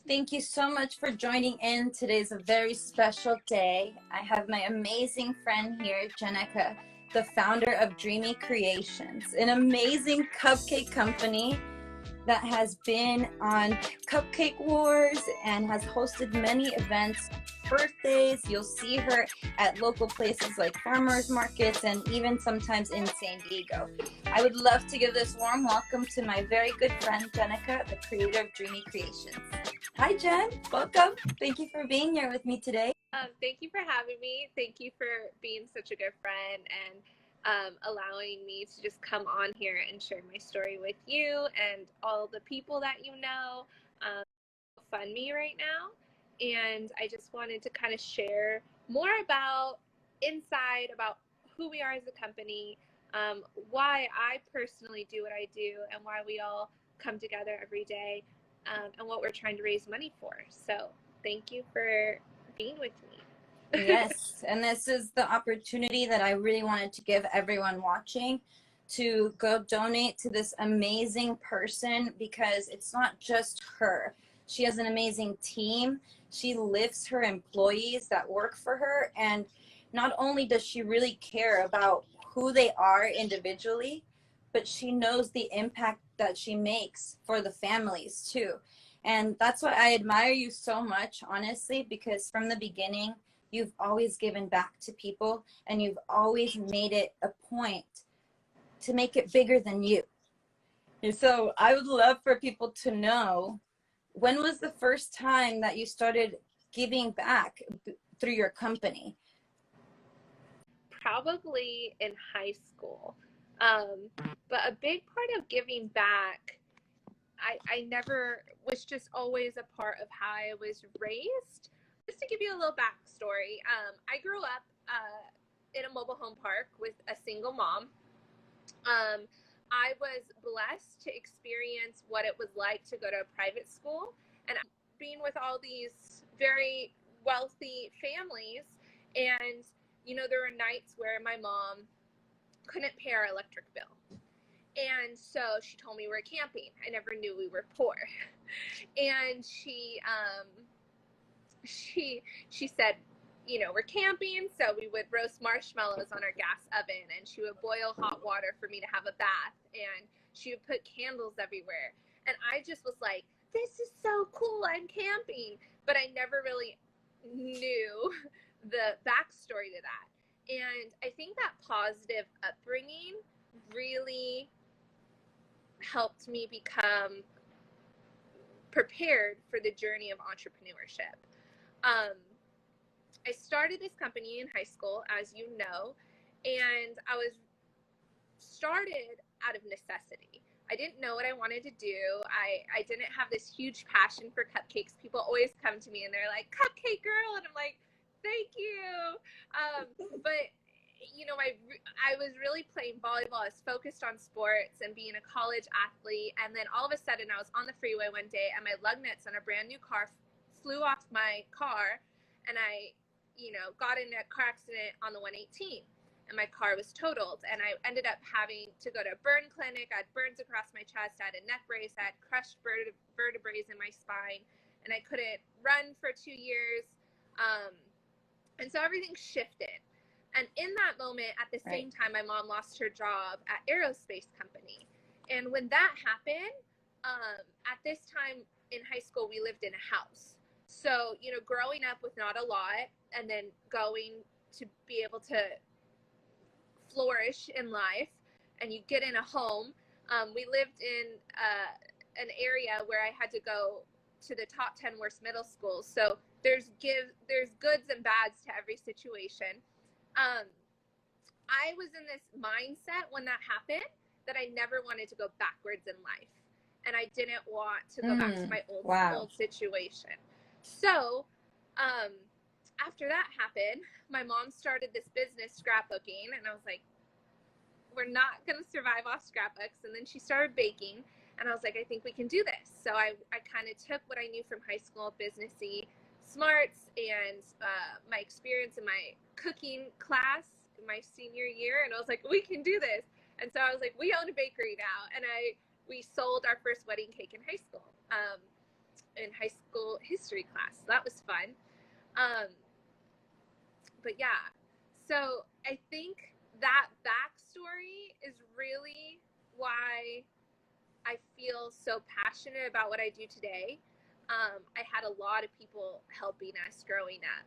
Thank you so much for joining in. Today's a very special day. I have my amazing friend here, Jenica, the founder of Dreamy Creations, an amazing cupcake company that has been on Cupcake Wars and has hosted many events, birthdays. You'll see her at local places like farmers markets and even sometimes in San Diego. I would love to give this warm welcome to my very good friend, Jenica, the creator of Dreamy Creations. Hi, Jen. Welcome. Thank you for being here with me today. Thank you for having me. Thank you for being such a good friend and allowing me to just come on here and share my story with you and all the people that you know. Fund me right now, and I just wanted to kind of share more about who we are as a company, why I personally do what I do, and why we all come together every day, and what we're trying to raise money for. So thank you for being with me. Yes, and this is the opportunity that I really wanted to give everyone watching to go donate to this amazing person, because it's not just her. She has an amazing team. She lifts her employees that work for her, and not only does she really care about who they are individually, but she knows the impact that she makes for the families too. And that's why I admire you so much, honestly, because from the beginning, you've always given back to people, and you've always made it a point to make it bigger than you. And so I would love for people to know, when was the first time that you started giving back through your company? Probably in high school. But a big part of giving back, I never was just always a part of how I was raised. Just to give you a little backstory, I grew up in a mobile home park with a single mom. I was blessed to experience what it was like to go to a private school and being with all these very wealthy families. And, you know, there were nights where my mom couldn't pay our electric bill. And so she told me we're camping. I never knew we were poor. And she said, you know, we're camping, so we would roast marshmallows on our gas oven, and she would boil hot water for me to have a bath, and she would put candles everywhere. And I just was like, this is so cool, I'm camping. But I never really knew the backstory to that. And I think that positive upbringing really helped me become prepared for the journey of entrepreneurship. I started this company in high school, as you know, and I was started out of necessity. I didn't know what I wanted to do. I didn't have this huge passion for cupcakes. People always come to me and they're like, "Cupcake girl," and I'm like, "Thank you." But you know, I was really playing volleyball. I was focused on sports and being a college athlete. And then all of a sudden, I was on the freeway one day, and my lug nuts on a brand new car flew off my car, and I, you know, got in a car accident on the 118, and my car was totaled. And I ended up having to go to a burn clinic. I had burns across my chest. I had a neck brace. I had crushed vertebrae in my spine, and I couldn't run for 2 years. And so everything shifted. And in that moment, at the same time, my mom lost her job at aerospace company. And when that happened, at this time in high school, we lived in a house. So, you know, growing up with not a lot, and then going to be able to flourish in life, and you get in a home. We lived in an area where I had to go to the top 10 worst middle schools. So there's goods and bads to every situation. I was in this mindset when that happened that I never wanted to go backwards in life. And I didn't want to go back to my old situation. So, after that happened, my mom started this business, scrapbooking, and I was like, we're not going to survive off scrapbooks. And then she started baking, and I was like, I think we can do this. So I kind of took what I knew from high school, businessy smarts, and my experience in my cooking class in my senior year, and I was like, we can do this. And so I was like, we own a bakery now, and we sold our first wedding cake in high school. in high school history class. That was fun. But yeah, so I think that backstory is really why I feel so passionate about what I do today. I had a lot of people helping us growing up,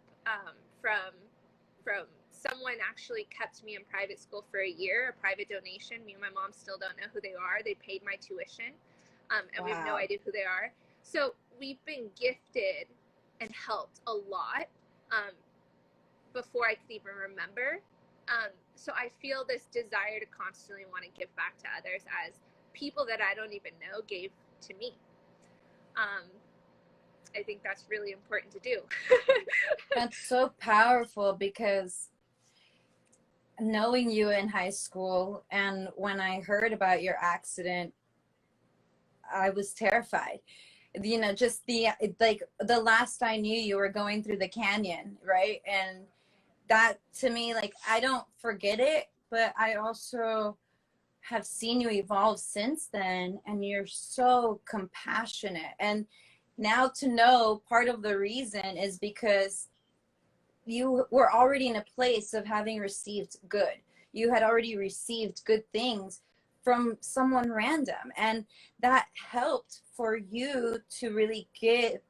from someone actually kept me in private school for a year, a private donation. Me and my mom still don't know who they are. They paid my tuition, and we have no idea who they are. So we've been gifted and helped a lot before I could even remember. So I feel this desire to constantly want to give back to others as people that I don't even know gave to me. I think that's really important to do. That's so powerful, because knowing you in high school, and when I heard about your accident, I was terrified. You know, just the last I knew, you were going through the canyon, right? And that, to me, like, I don't forget it, but I also have seen you evolve since then, and you're so compassionate. And now to know part of the reason is because you were already in a place of having received good. You had already received good things from someone random, and that helped for you to really give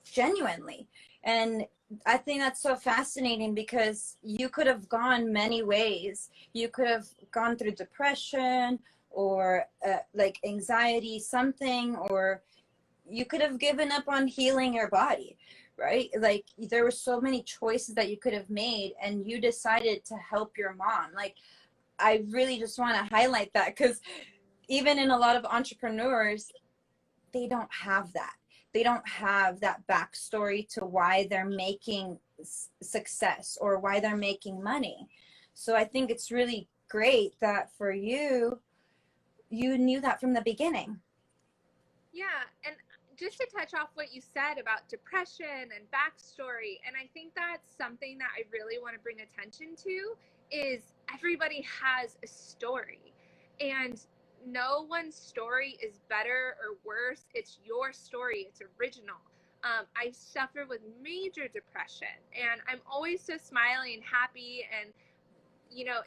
genuinely. And I think that's so fascinating, because you could have gone many ways. You could have gone through depression, or like anxiety, something, or you could have given up on healing your body, right? Like, there were so many choices that you could have made, and you decided to help your mom. Like, I really just want to highlight that, because even in a lot of entrepreneurs, they don't have that. They don't have that backstory to why they're making success or why they're making money. So I think it's really great that for you, you knew that from the beginning. Yeah, and just to touch off what you said about depression and backstory, and I think that's something that I really want to bring attention to, is everybody has a story, and no one's story is better or worse. It's your story. It's original. I suffer with major depression, and I'm always so smiling and happy, and you know,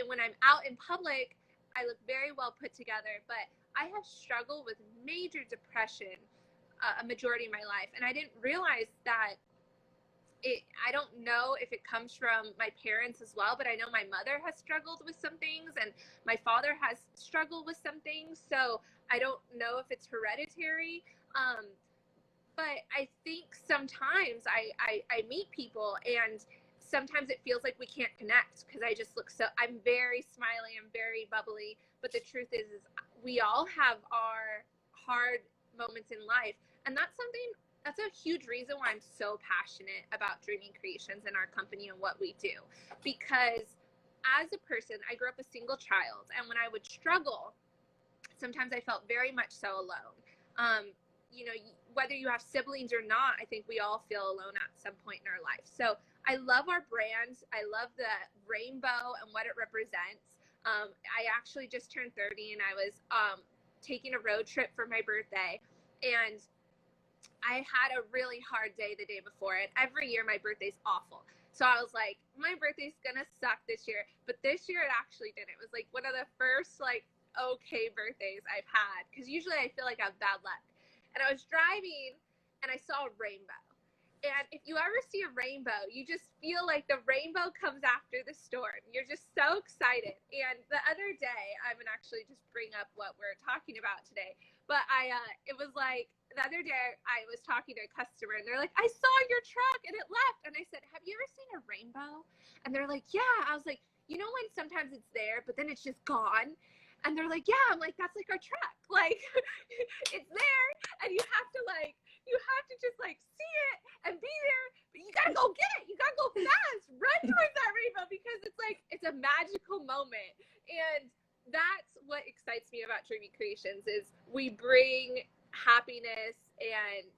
when I'm out in public, I look very well put together, but I have struggled with major depression a majority of my life, and I didn't realize that I don't know if it comes from my parents as well, but I know my mother has struggled with some things, and my father has struggled with some things, so I don't know if it's hereditary. But I think sometimes I meet people, and sometimes it feels like we can't connect because I just look I'm very smiley, I'm very bubbly, but the truth is we all have our hard moments in life, and that's a huge reason why I'm so passionate about Dreamy Creations and our company and what we do. Because as a person, I grew up a single child, and when I would struggle, sometimes I felt very much so alone. You know, whether you have siblings or not, I think we all feel alone at some point in our life. So I love our brand. I love the rainbow and what it represents. I actually just turned 30, and I was taking a road trip for my birthday, and I had a really hard day the day before it. Every year my birthday's awful. So I was like, my birthday's gonna suck this year. But this year it actually didn't. It was like one of the first like okay birthdays I've had, because usually I feel like I have bad luck. And I was driving, and I saw a rainbow. And if you ever see a rainbow, you just feel like the rainbow comes after the storm. You're just so excited. And the other day, I'm gonna actually just bring up what we're talking about today. But it was like the other day I was talking to a customer, and they're like, "I saw your truck and it left." And I said, "Have you ever seen a rainbow?" And they're like, "Yeah." I was like, "You know when sometimes it's there, but then it's just gone?" And they're like, "Yeah." I'm like, "That's like our truck. Like, it's there, and you have to just like see it and be there, but you gotta go get it. You gotta go fast, run towards that rainbow, because it's a magical moment." And that's what excites me about Dreamy Creations, is we bring happiness, and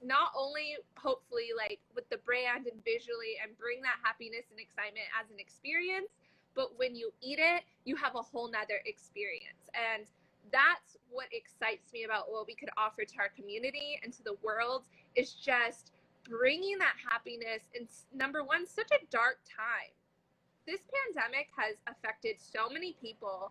not only hopefully like with the brand and visually, and bring that happiness and excitement as an experience, but when you eat it, you have a whole nother experience. And that's what excites me about what we could offer to our community and to the world, is just bringing that happiness in, number one, such a dark time. This pandemic has affected so many people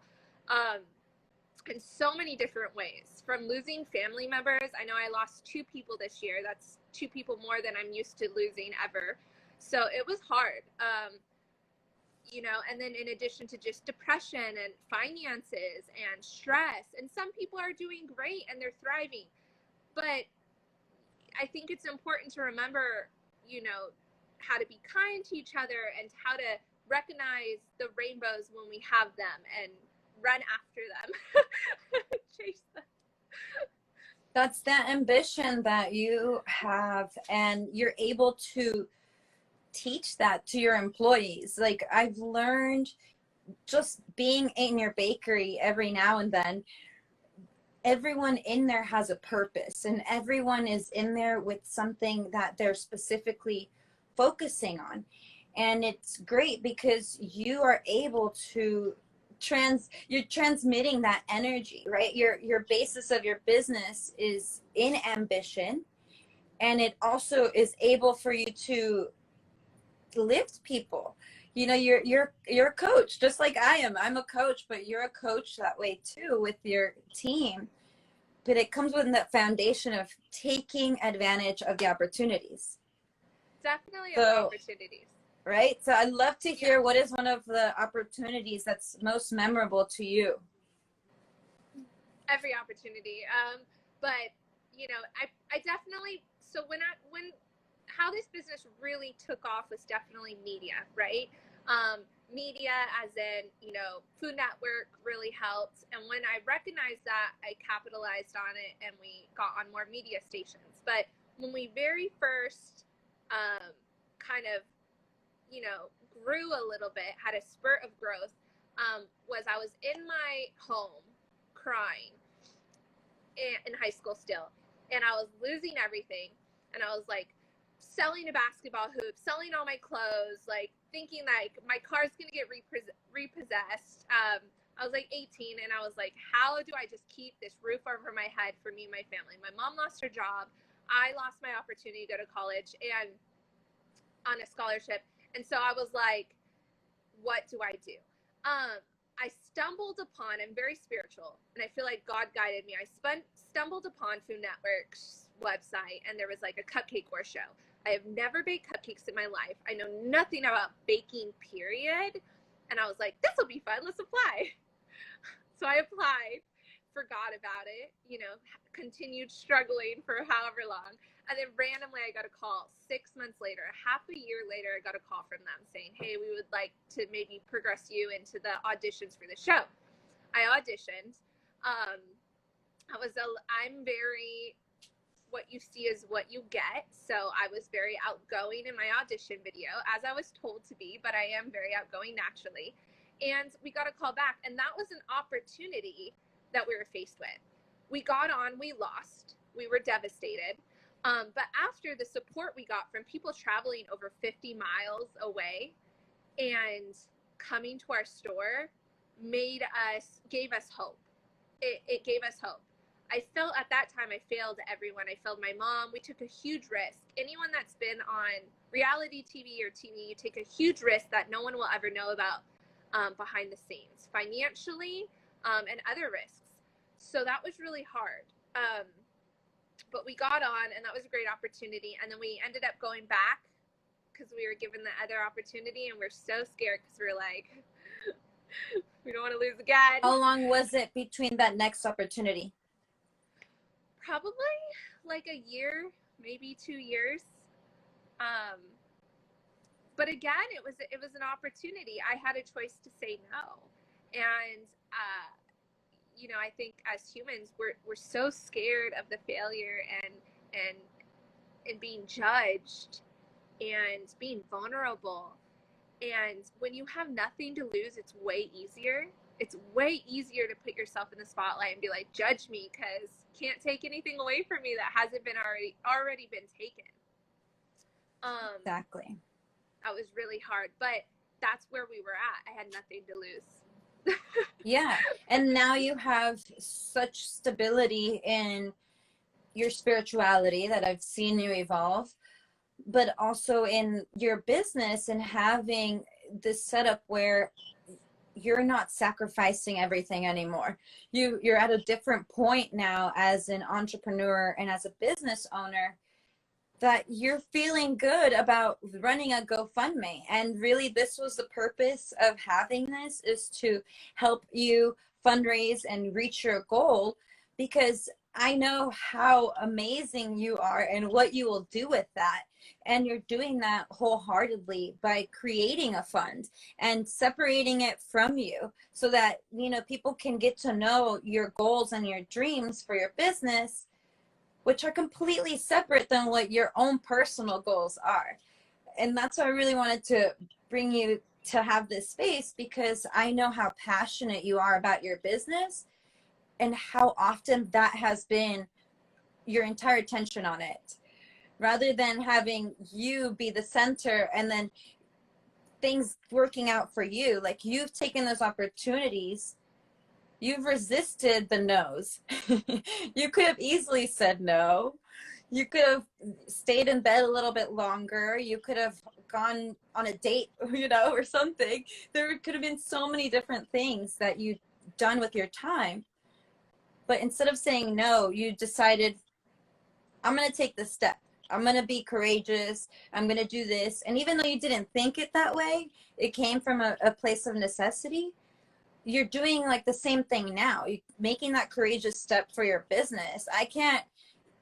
in so many different ways, from losing family members. I know I lost 2 people this year. That's 2 people more than I'm used to losing ever. So it was hard. You know, and then in addition to just depression and finances and stress, and some people are doing great and they're thriving. But I think it's important to remember, you know, how to be kind to each other and how to recognize the rainbows when we have them and run after them. Chase them. That's that ambition that you have, and you're able to teach that to your employees. Like, I've learned just being in your bakery every now and then, everyone in there has a purpose, and everyone is in there with something that they're specifically focusing on. And it's great because you are able to you're transmitting that energy, right? Your basis of your business is in ambition, and it also is able for you to lift people. You know, you're a coach, just like I am. I'm a coach, but you're a coach that way too with your team. But it comes with that foundation of taking advantage of the opportunities. Definitely So, opportunities. right? So I'd love to hear, what is one of the opportunities that's most memorable to you? Every opportunity. But you know, I definitely, so when how this business really took off was definitely media, right? Media as in, you know, Food Network really helped. And when I recognized that, I capitalized on it and we got on more media stations. But when we very first kind of, you know, grew a little bit, had a spurt of growth, was I was in my home crying in high school still. And I was losing everything. And I was like selling a basketball hoop, selling all my clothes, like thinking like my car's going to get repossessed. I was like 18 and I was like, how do I just keep this roof over my head for me and my family? My mom lost her job. I lost my opportunity to go to college and on a scholarship. And so I was like, what do I do? I stumbled upon, I'm very spiritual, and I feel like God guided me. I stumbled upon Food Network's website, and there was like a cupcake war show. I have never baked cupcakes in my life. I know nothing about baking, period. And I was like, this will be fun. Let's apply. So I applied, forgot about it, you know, continued struggling for however long. And then randomly I got a call 6 months later, half a year later, I got a call from them saying, hey, we would like to maybe progress you into the auditions for the show. I auditioned. I'm very, what you see is what you get. So I was very outgoing in my audition video, as I was told to be, but I am very outgoing naturally. And we got a call back, and that was an opportunity that we were faced with. We got on, we lost, we were devastated. But after the support we got from people traveling over 50 miles away and coming to our store gave us hope. It gave us hope. I felt at that time I failed everyone. I failed my mom. We took a huge risk. Anyone that's been on reality TV or TV, you take a huge risk that no one will ever know about behind the scenes, financially, and other risks. So that was really hard. But we got on, and that was a great opportunity. And then we ended up going back because we were given the other opportunity, and we're so scared because we're like, we don't want to lose again. How long was it between that next opportunity? Probably like a year, maybe 2 years. But again, it was an opportunity. I had a choice to say no. And you know, I think as humans, we're so scared of the failure and being judged and being vulnerable. And when you have nothing to lose, it's way easier. It's way easier to put yourself in the spotlight and be like, judge me, because can't take anything away from me that hasn't been already been taken. Exactly. That was really hard, but that's where we were at. I had nothing to lose. Yeah. And now you have such stability in your spirituality that I've seen you evolve, but also in your business and having this setup where you're not sacrificing everything anymore. You're at a different point now as an entrepreneur and as a business owner, that you're feeling good about running a GoFundMe. And really, this was the purpose of having this, is to help you fundraise and reach your goal, because I know how amazing you are and what you will do with that. And you're doing that wholeheartedly by creating a fund and separating it from you so that, you know, people can get to know your goals and your dreams for your business, which are completely separate than what your own personal goals are. And that's why I really wanted to bring you to have this space, because I know how passionate you are about your business and how often that has been your entire attention on it, rather than having you be the center and then things working out for you. Like, you've taken those opportunities. You've resisted the no's. You could have easily said no. You could have stayed in bed a little bit longer. You could have gone on a date, you know, or something. There could have been so many different things that you've done with your time. But instead of saying no, you decided, I'm going to take this step. I'm going to be courageous. I'm going to do this. And even though you didn't think it that way, it came from a place of necessity. You're doing like the same thing now. You're making that courageous step for your business. I can't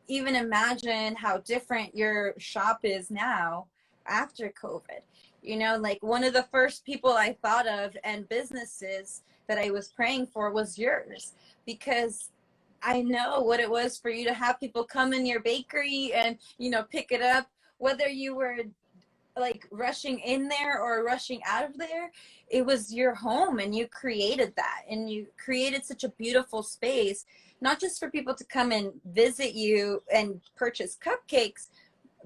even imagine how different your shop is now after COVID. You know, like, one of the first people I thought of and businesses that I was praying for was yours, because I know what it was for you to have people come in your bakery and, you know, pick it up, whether you were like rushing in there or rushing out of there. It was your home, and you created that, and you created such a beautiful space, not just for people to come and visit you and purchase cupcakes,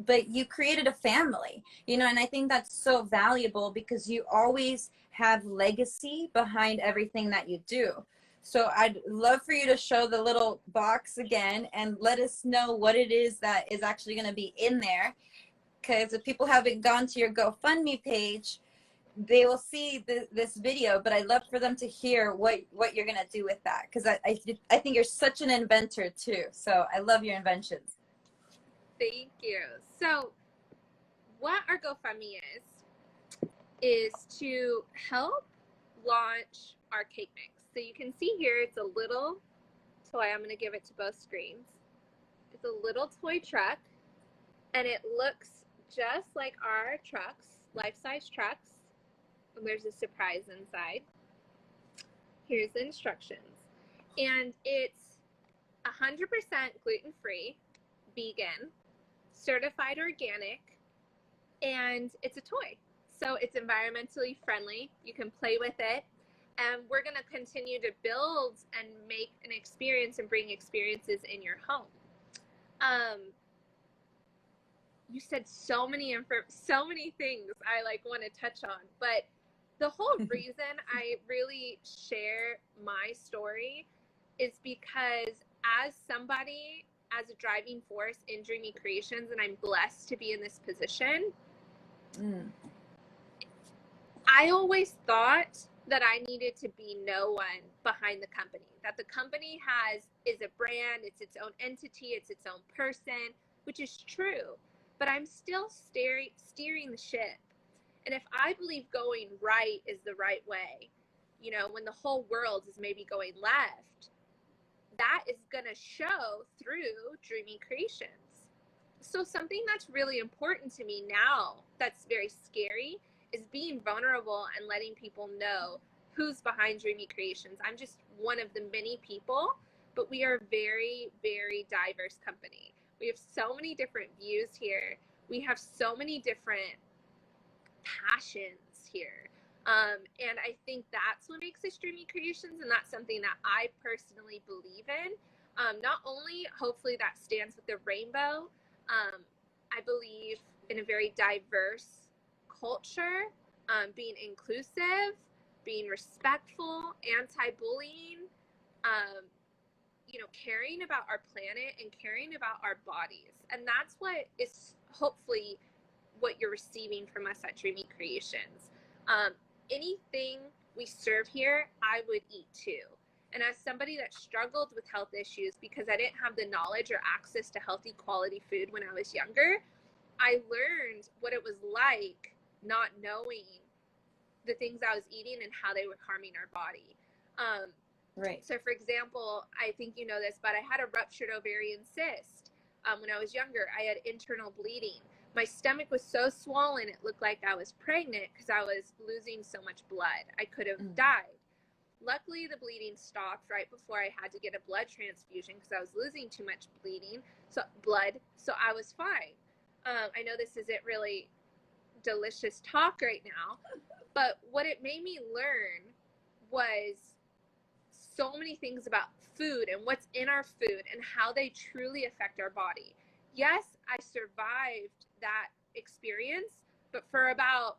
but you created a family, you know. And I think that's so valuable, because you always have legacy behind everything that you do. So I'd love for you to show the little box again and let us know what it is that is actually going to be in there, because if people haven't gone to your GoFundMe page, they will see this video, but I'd love for them to hear what you're going to do with that, because I think you're such an inventor too. So I love your inventions. Thank you. So what our GoFundMe is to help launch our cake mix. So you can see here, it's a little toy. I'm going to give it to both screens. It's a little toy truck, and it looks just like our trucks, life-size trucks. And there's a surprise inside. Here's the instructions. And it's 100% gluten-free, vegan, certified organic, and it's a toy. So it's environmentally friendly. You can play with it. And we're going to continue to build and make an experience and bring experiences in your home. You said so many things I like want to touch on, but the whole reason I really share my story is because as somebody, as a driving force in Dreamy Creations, and I'm blessed to be in this position, I always thought that I needed to be no one behind the company, that the company is a brand, it's its own entity, it's its own person, which is true, but I'm still steering the ship. And if I believe going right is the right way, you know, when the whole world is maybe going left, that is going to show through Dreamy Creations. So something that's really important to me now that's very scary is being vulnerable and letting people know who's behind Dreamy Creations. I'm just one of the many people, but we are a very, very diverse company. We have so many different views here. We have so many different passions here. And I think that's what makes us Dreamy Creations, and that's something that I personally believe in. Not only, hopefully, that stands with the rainbow. I believe in a very diverse culture, being inclusive, being respectful, anti-bullying, caring about our planet and caring about our bodies. And that's what is hopefully what you're receiving from us at Dreamy Creations. Anything we serve here, I would eat too. And as somebody that struggled with health issues because I didn't have the knowledge or access to healthy quality food when I was younger, I learned what it was like not knowing the things I was eating and how they were harming our body. Right. So for example, I think you know this, but I had a ruptured ovarian cyst when I was younger. I had internal bleeding. My stomach was so swollen, it looked like I was pregnant because I was losing so much blood. I could have died. Luckily, the bleeding stopped right before I had to get a blood transfusion because I was losing too much blood, so I was fine. I know this isn't really delicious talk right now, but what it made me learn was so many things about food and what's in our food and how they truly affect our body. Yes, I survived that experience, but for about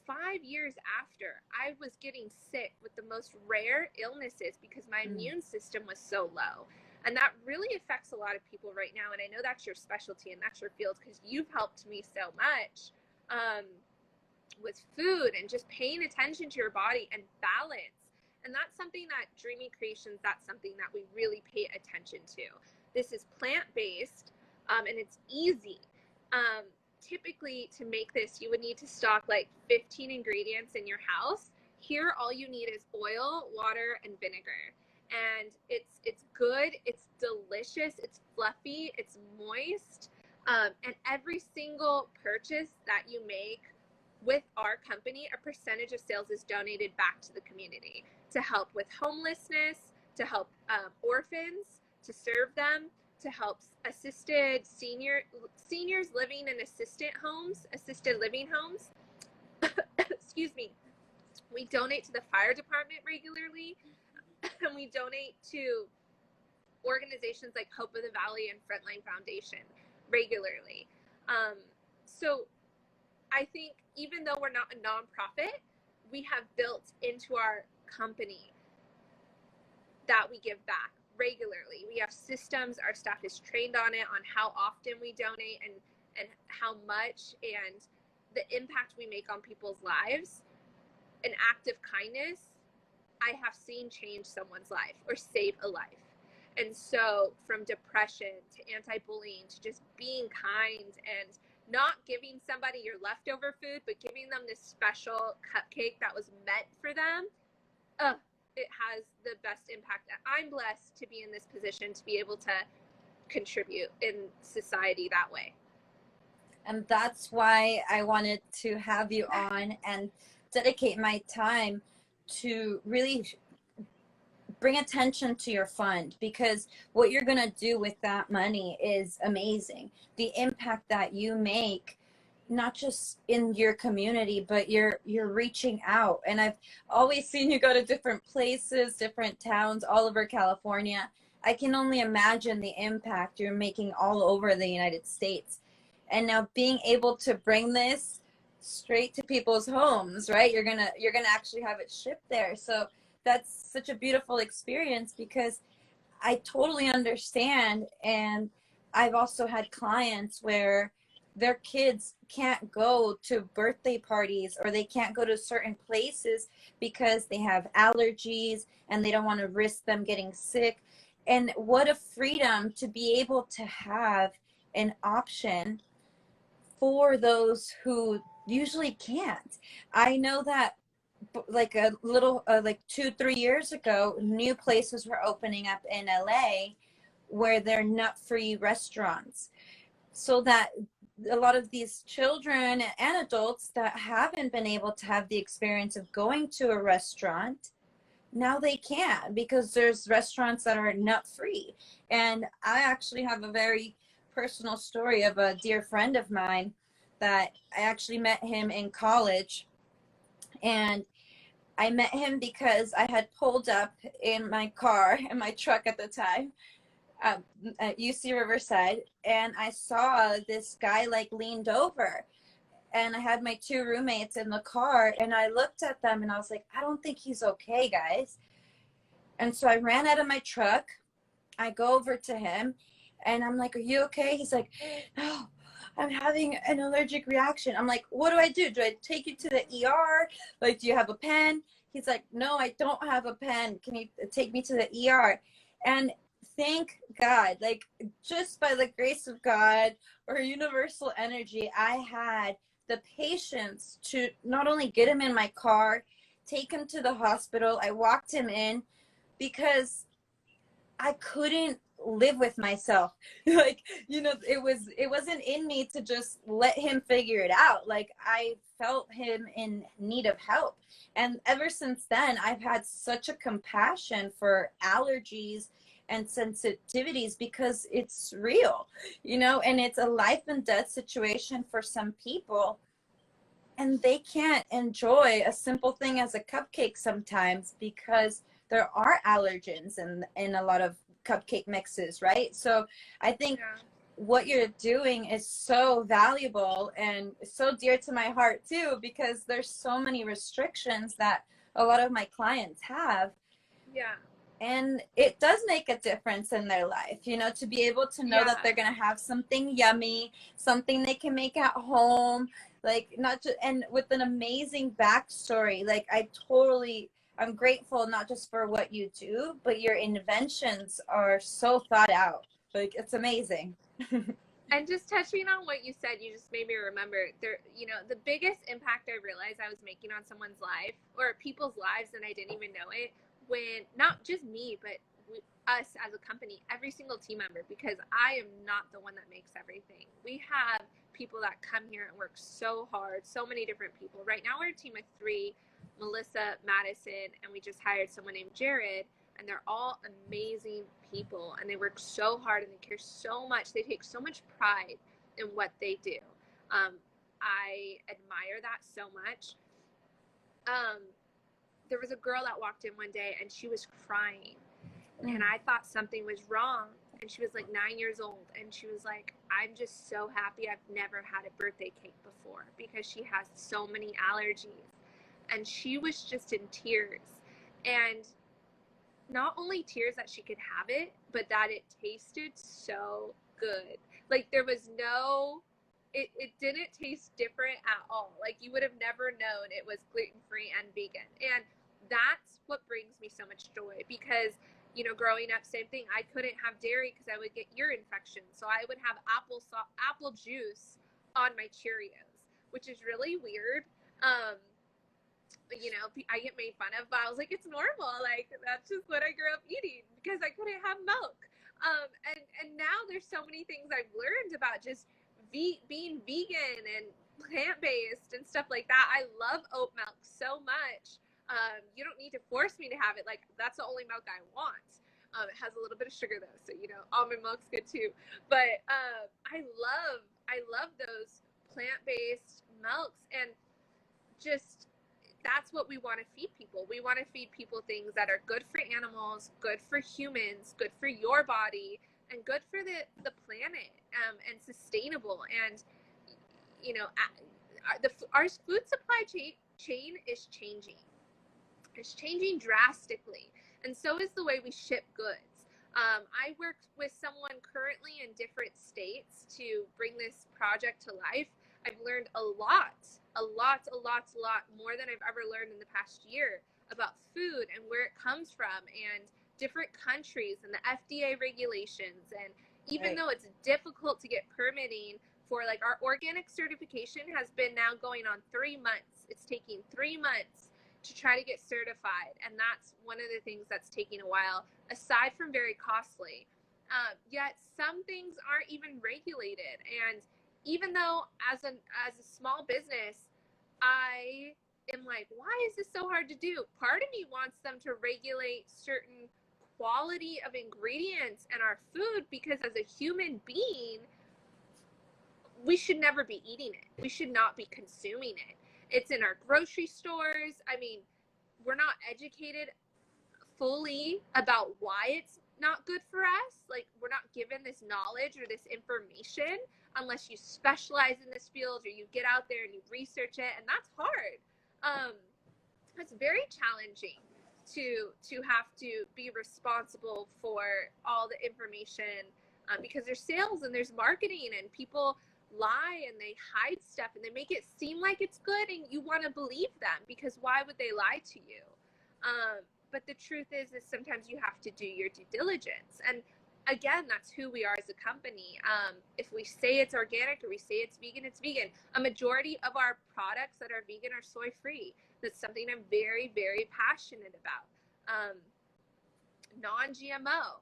5 years after, I was getting sick with the most rare illnesses because my immune system was so low. And that really affects a lot of people right now. And I know that's your specialty and that's your field because you've helped me so much with food and just paying attention to your body and balance. And that's something that Dreamy Creations, that's something that we really pay attention to. This is plant-based and it's easy. Typically to make this, you would need to stock like 15 ingredients in your house. Here, all you need is oil, water, and vinegar. And it's good, it's delicious, it's fluffy, it's moist. And every single purchase that you make with our company, a percentage of sales is donated back to the community to help with homelessness, to help orphans, to serve them, to help seniors living in assisted living homes. Excuse me. We donate to the fire department regularly, and we donate to organizations like Hope of the Valley and Frontline Foundation regularly. So I think even though we're not a nonprofit, we have built into our company that we give back regularly. We have systems, our staff is trained on it, on how often we donate and how much, and the impact we make on people's lives. An act of kindness, I have seen change someone's life or save a life. And so from depression to anti-bullying to just being kind and not giving somebody your leftover food, but giving them this special cupcake that was meant for them, it has the best impact. I'm blessed to be in this position to be able to contribute in society that way. And that's why I wanted to have you on and dedicate my time to really bring attention to your fund, because what you're going to do with that money is amazing. The impact that you make, not just in your community, but you're reaching out. And I've always seen you go to different places, different towns all over California. I can only imagine the impact you're making all over the United States. And now being able to bring this straight to people's homes, right? You're gonna actually have it shipped there. So that's such a beautiful experience, because I totally understand. And I've also had clients where their kids can't go to birthday parties, or they can't go to certain places because they have allergies and they don't want to risk them getting sick. And what a freedom to be able to have an option for those who usually can't. I know that like a little like 2-3 years ago, new places were opening up in LA where they're nut-free restaurants, so that a lot of these children and adults that haven't been able to have the experience of going to a restaurant, now they can, because there's restaurants that are nut-free. And I actually have a very personal story of a dear friend of mine that I actually met him in college. And I met him because I had pulled up in my car, in my truck at the time, at UC Riverside, and I saw this guy like leaned over, and I had my two roommates in the car, and I looked at them and I was like, I don't think he's okay, guys. And so I ran out of my truck. I go over to him and I'm like, are you okay? He's like, no, I'm having an allergic reaction. I'm like, what do I do? Do I take you to the ER? Like, do you have a pen? He's like, no, I don't have a pen. Can you take me to the ER? And thank God, like, just by the grace of God or universal energy, I had the patience to not only get him in my car, take him to the hospital. I walked him in because I couldn't live with myself. Like, it wasn't in me to just let him figure it out. Like, I felt him in need of help. And ever since then, I've had such a compassion for allergies and sensitivities because it's real, and it's a life and death situation for some people. And they can't enjoy a simple thing as a cupcake sometimes because there are allergens in a lot of cupcake mixes, right? So I think what you're doing is so valuable and so dear to my heart too, because there's so many restrictions that a lot of my clients have. Yeah. And it does make a difference in their life, to be able to know that they're going to have something yummy, something they can make at home, like not just, and with an amazing backstory. Like, I'm grateful not just for what you do, but your inventions are so thought out. Like, it's amazing. And just touching on what you said, you just made me remember the biggest impact I realized I was making on someone's life or people's lives, and I didn't even know it, when not just me, but us as a company, every single team member, because I am not the one that makes everything. We have people that come here and work so hard, so many different people. Right now we're a team of 3, Melissa, Madison, and we just hired someone named Jared, and they're all amazing people, and they work so hard and they care so much. They take so much pride in what they do. I admire that so much. There was a girl that walked in one day and she was crying, and I thought something was wrong. And she was like 9 years old, and she was like, I'm just so happy I've never had a birthday cake before because she has so many allergies. And she was just in tears. And not only tears that she could have it, but that it tasted so good. Like, there was it didn't taste different at all. Like, you would have never known it was gluten-free and vegan. And that's what brings me so much joy, because growing up, same thing. I couldn't have dairy because I would get ear infections. So I would have apple juice on my Cheerios, which is really weird. I get made fun of, but I was like, it's normal. Like, that's just what I grew up eating because I couldn't have milk. And now there's so many things I've learned about just being vegan and plant-based and stuff like that. I love oat milk so much. You don't need to force me to have it. Like, that's the only milk I want. It has a little bit of sugar though, so almond milk's good too. But I love those plant-based milks, and just that's what we want to feed people. We want to feed people things that are good for animals, good for humans, good for your body, and good for the planet, and sustainable. And our food supply chain is changing. It's changing drastically, and so is the way we ship goods. I work with someone currently in different states to bring this project to life. I've learned a lot more than I've ever learned in the past year about food and where it comes from, and different countries and the FDA regulations. And even though it's difficult to get permitting for, like, our organic certification has been now going on 3 months. It's taking 3 months to try to get certified, and that's one of the things that's taking a while, aside from very costly. Yet some things aren't even regulated, and even though as a small business, I am like, why is this so hard to do? Part of me wants them to regulate certain quality of ingredients in our food, because as a human being, we should never be eating it. We should not be consuming it. It's in our grocery stores. I mean, we're not educated fully about why it's not good for us. Like, we're not given this knowledge or this information unless you specialize in this field or you get out there and you research it, and that's hard. It's very challenging to have to be responsible for all the information, because there's sales and there's marketing, and people lie and they hide stuff and they make it seem like it's good, and you want to believe them, because why would they lie to you? But the truth is sometimes you have to do your due diligence. And again, that's who we are as a company. If we say it's organic or we say it's vegan, it's vegan. A majority of our products that are vegan are soy free. That's something I'm very, very passionate about. Non-GMO.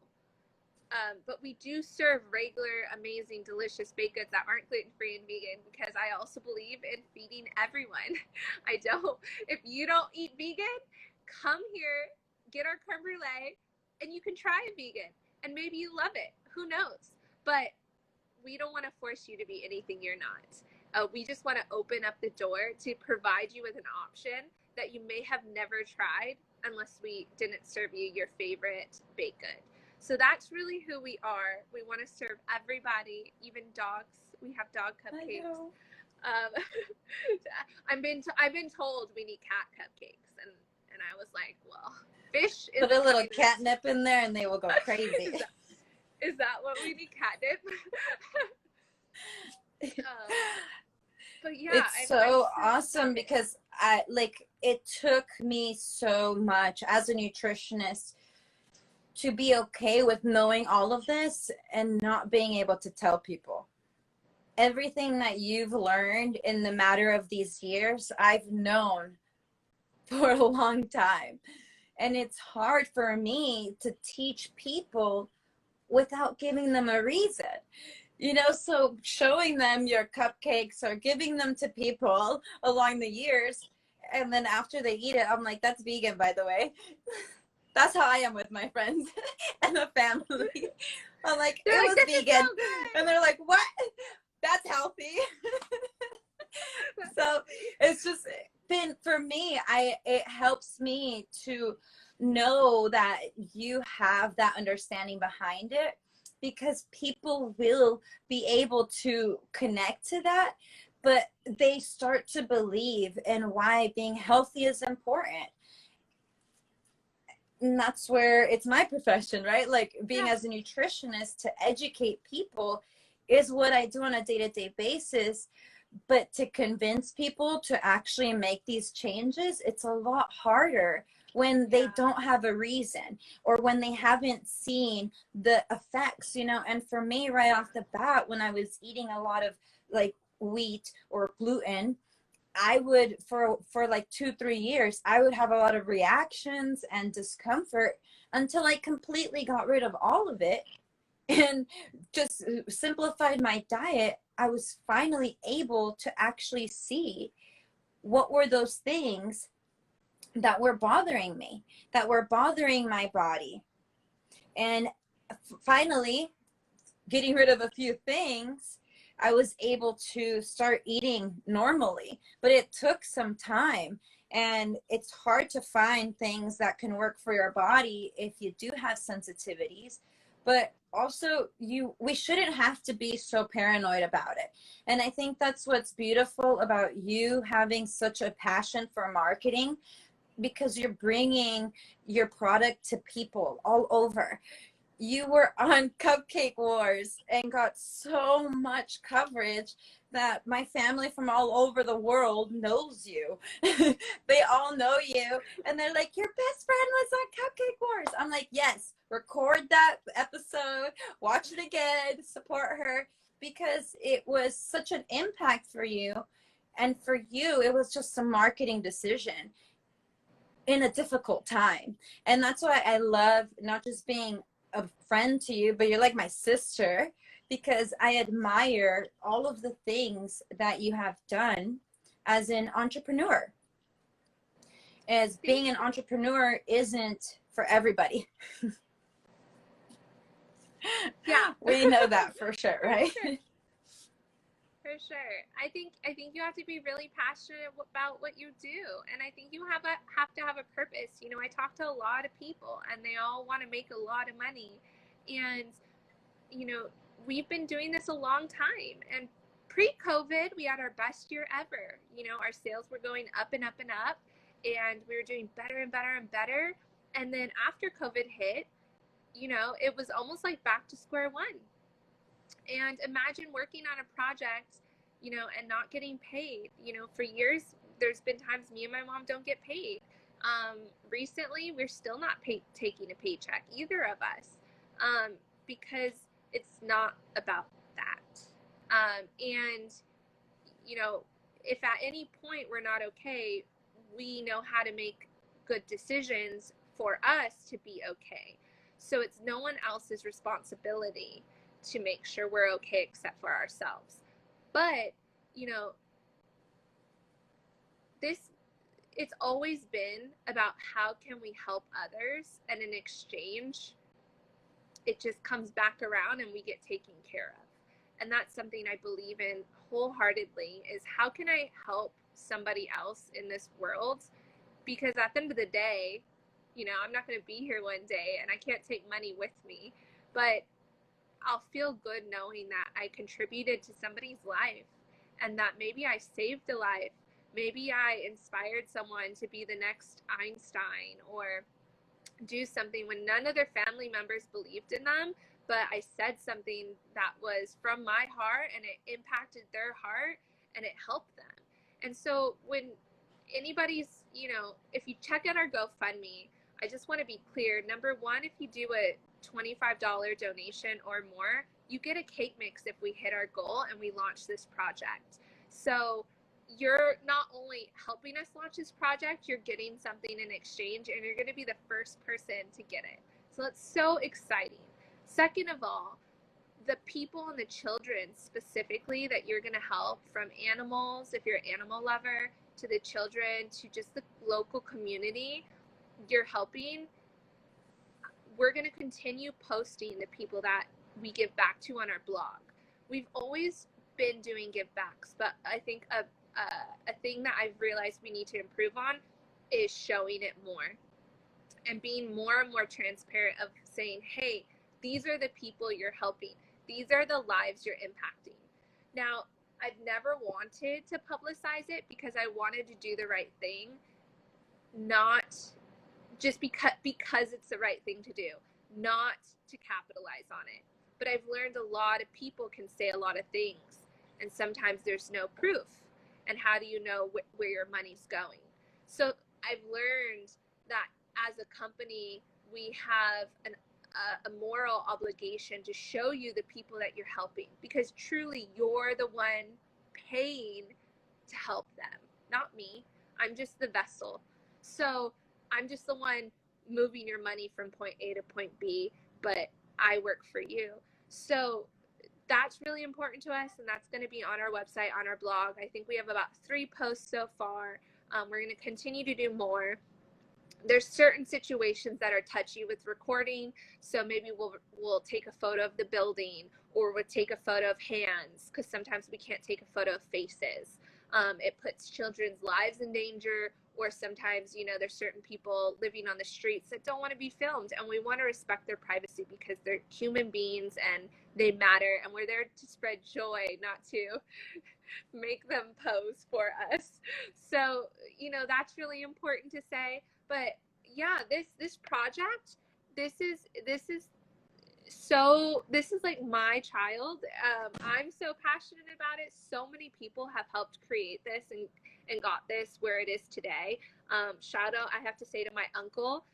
But we do serve regular, amazing, delicious baked goods that aren't gluten-free and vegan, because I also believe in feeding everyone. If you don't eat vegan, come here, get our creme brulee, and you can try a vegan. And maybe you love it. Who knows? But we don't want to force you to be anything you're not. We just want to open up the door to provide you with an option that you may have never tried unless we didn't serve you your favorite baked good. So that's really who we are. We want to serve everybody, even dogs. We have dog cupcakes. I've been told we need cat cupcakes, and I was like, well, fish is put a little catnip in there and they will go crazy. Is that what we need, catnip? But yeah, it's so awesome, because it took me so much as a nutritionist to be okay with knowing all of this and not being able to tell people. Everything that you've learned in the matter of these years, I've known for a long time. And it's hard for me to teach people without giving them a reason. So showing them your cupcakes or giving them to people along the years, and then after they eat it, I'm like, that's vegan, by the way. That's how I am with my friends and the family. I'm like, it was vegan. So and they're like, what? That's healthy. So it's just been, for me, it helps me to know that you have that understanding behind it, because people will be able to connect to that, but they start to believe in why being healthy is important. And that's where it's my profession, right? Like being as a nutritionist, to educate people is what I do on a day-to-day basis. But to convince people to actually make these changes, it's a lot harder when they don't have a reason, or when they haven't seen the effects, And for me, right off the bat, when I was eating a lot of like wheat or gluten, I would, for like 2-3 years, I would have a lot of reactions and discomfort until I completely got rid of all of it and just simplified my diet. I was finally able to actually see what were those things that were bothering me, that were bothering my body. And finally, getting rid of a few things, I was able to start eating normally. But it took some time, and it's hard to find things that can work for your body if you do have sensitivities. But also, we shouldn't have to be so paranoid about it. And I think that's what's beautiful about you having such a passion for marketing, because you're bringing your product to people all over. You were on Cupcake Wars and got so much coverage that my family from all over the world knows you. They all know you, and they're like, your best friend was on Cupcake Wars. I'm like, yes, record that episode, watch it again, support her, because it was such an impact for you. And for you, it was just a marketing decision in a difficult time. And that's why I love not just being a friend to you, but you're like my sister, because I admire all of the things that you have done as an entrepreneur. As being an entrepreneur isn't for everybody. Yeah. We know that for sure, right? For sure. I think you have to be really passionate about what you do, and I think you have to have a purpose. I talk to a lot of people, and they all want to make a lot of money, and we've been doing this a long time. And pre-COVID, we had our best year ever. You know, our sales were going up and up and up, and we were doing better and better and better. And then after COVID hit, you know, it was almost like back to square one. And imagine working on a project, you know, and not getting paid. You know, for years, there's been times me and my mom don't get paid. Recently, we're still not taking a paycheck, either of us, because it's not about that. And, you know, if at any point we're not okay, we know how to make good decisions for us to be okay. So it's no one else's responsibility to make sure we're okay except for ourselves. But, you know, it's always been about how can we help others, and in exchange, it just comes back around and we get taken care of. And that's something I believe in wholeheartedly, is how can I help somebody else in this world? Because at the end of the day, you know, I'm not going to be here one day and I can't take money with me, but I'll feel good knowing that I contributed to somebody's life, and that maybe I saved a life. Maybe I inspired someone to be the next Einstein, or do something when none of their family members believed in them, but I said something that was from my heart and it impacted their heart and it helped them. And so when anybody's, you know, if you check out our GoFundMe, I just want to be clear. Number one, if you do a $25 donation or more, you get a cake mix if we hit our goal and we launch this project. So you're not only helping us launch this project, you're getting something in exchange, and you're going to be the first person to get it. So it's so exciting. Second of all, the people and the children specifically that you're going to help, from animals, if you're an animal lover, to the children, to just the local community you're helping, we're going to continue posting the people that we give back to on our blog. We've always been doing give backs, but I think a thing that I've realized we need to improve on is showing it more and being more and more transparent of saying, hey, these are the people you're helping. These are the lives you're impacting. Now, I've never wanted to publicize it because I wanted to do the right thing, not just because it's the right thing to do, not to capitalize on it. But I've learned a lot of people can say a lot of things, and sometimes there's no proof. And how do you know where your money's going? So I've learned that as a company, we have a moral obligation to show you the people that you're helping, because truly you're the one paying to help them, not me. I'm just the vessel. So I'm just the one moving your money from point A to point B, but I work for you. So that's really important to us, and that's going to be on our website, on our blog. I think we have about 3 posts so far. We're going to continue to do more. There's certain situations that are touchy with recording, so maybe we'll take a photo of the building, or we'll take a photo of hands, because sometimes we can't take a photo of faces. It puts children's lives in danger, or sometimes, you know, there's certain people living on the streets that don't want to be filmed, and we want to respect their privacy because they're human beings and they matter, and we're there to spread joy, not to make them pose for us. So, you know, that's really important to say. But yeah, this project, this is like my child. I'm so passionate about it. So many people have helped create this and got this where it is today. Shout out, I have to say, to my uncle,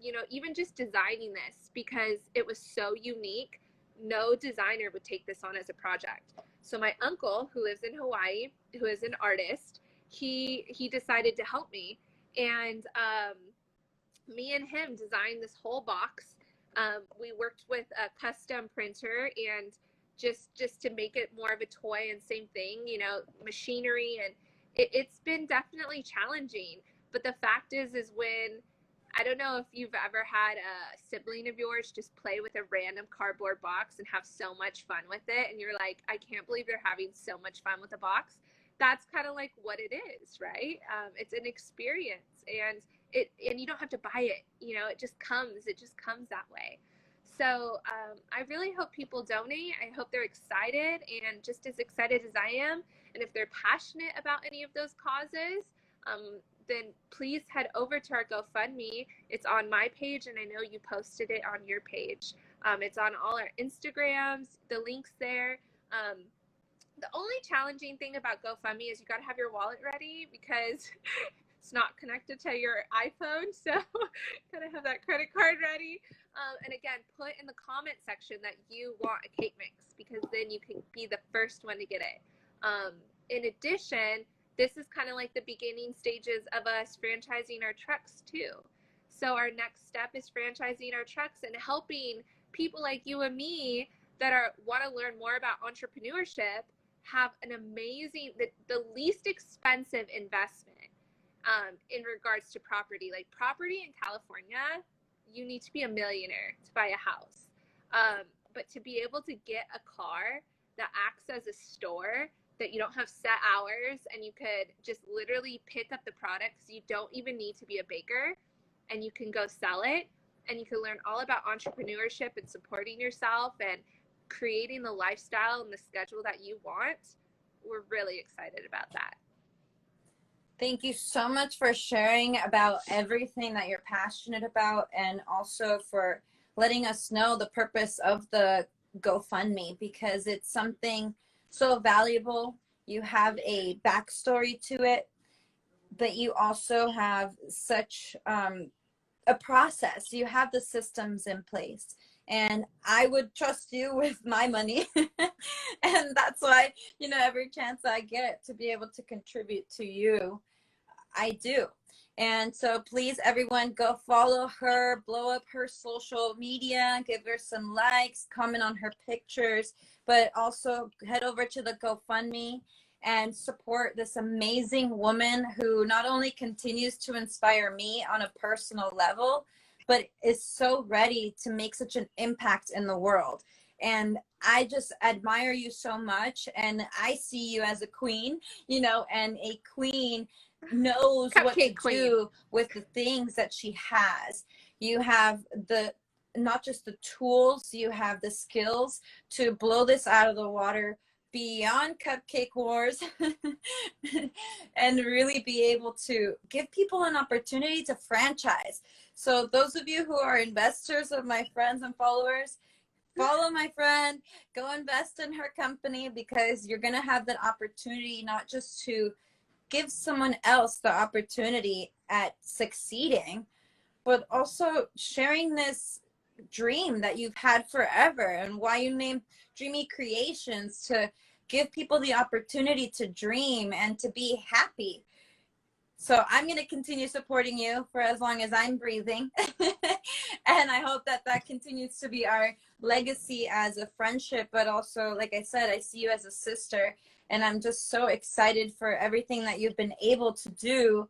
you know, even just designing this, because it was so unique. No designer would take this on as a project. So my uncle, who lives in Hawaii, who is an artist, he decided to help me, and me and him designed this whole box. We worked with a custom printer, and just to make it more of a toy, and same thing, you know, machinery, and it's been definitely challenging. But the fact is when, I don't know if you've ever had a sibling of yours just play with a random cardboard box and have so much fun with it, and you're like, I can't believe they're having so much fun with a box. That's kind of like what it is, right? It's an experience, and you don't have to buy it, you know, it just comes that way. So I really hope people donate. I hope they're excited and just as excited as I am. And if they're passionate about any of those causes, then please head over to our GoFundMe. It's on my page, and I know you posted it on your page. It's on all our Instagrams, the link's there. The only challenging thing about GoFundMe is you got to have your wallet ready because it's not connected to your iPhone. So got to have that credit card ready. And again, put in the comment section that you want a cake mix because then you can be the first one to get it. In addition, this is kind of like the beginning stages of us franchising our trucks too. So our next step is franchising our trucks and helping people like you and me that want to learn more about entrepreneurship have an amazing, the least expensive investment in regards to property. Like property in California, you need to be a millionaire to buy a house. But to be able to get a car that acts as a store, that you don't have set hours and you could just literally pick up the products. You don't even need to be a baker and you can go sell it and you can learn all about entrepreneurship and supporting yourself and creating the lifestyle and the schedule that you want. We're really excited about that. Thank you so much for sharing about everything that you're passionate about and also for letting us know the purpose of the GoFundMe because it's something so valuable. You have a backstory to it, but you also have such a process. You have the systems in place. And I would trust you with my money. And that's why, every chance I get to be able to contribute to you, I do. And so please, everyone, go follow her, blow up her social media, give her some likes, comment on her pictures, but also head over to the GoFundMe and support this amazing woman who not only continues to inspire me on a personal level, but is so ready to make such an impact in the world. And I just admire you so much. And I see you as a queen, and a queen knows Cupcake what to queen. do with the things that she has. You have not just the tools, you have the skills to blow this out of the water beyond Cupcake Wars and really be able to give people an opportunity to franchise. So those of you who are investors of my friends and followers, follow my friend, go invest in her company because you're going to have that opportunity not just to give someone else the opportunity at succeeding, but also sharing this dream that you've had forever and why you named Dreamy Creations, to give people the opportunity to dream and to be happy. So I'm going to continue supporting you for as long as I'm breathing. And I hope that continues to be our legacy as a friendship, but also, like I said, I see you as a sister. And I'm just so excited for everything that you've been able to do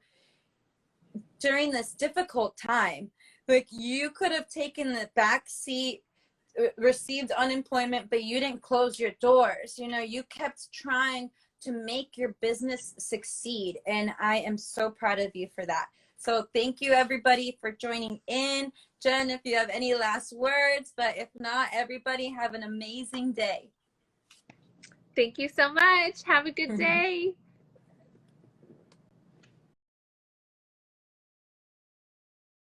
during this difficult time. Like, you could have taken the back seat, received unemployment, but you didn't close your doors. You kept trying to make your business succeed. And I am so proud of you for that. So thank you, everybody, for joining in. Jen, if you have any last words, but if not, everybody have an amazing day. Thank you so much. Have a good day.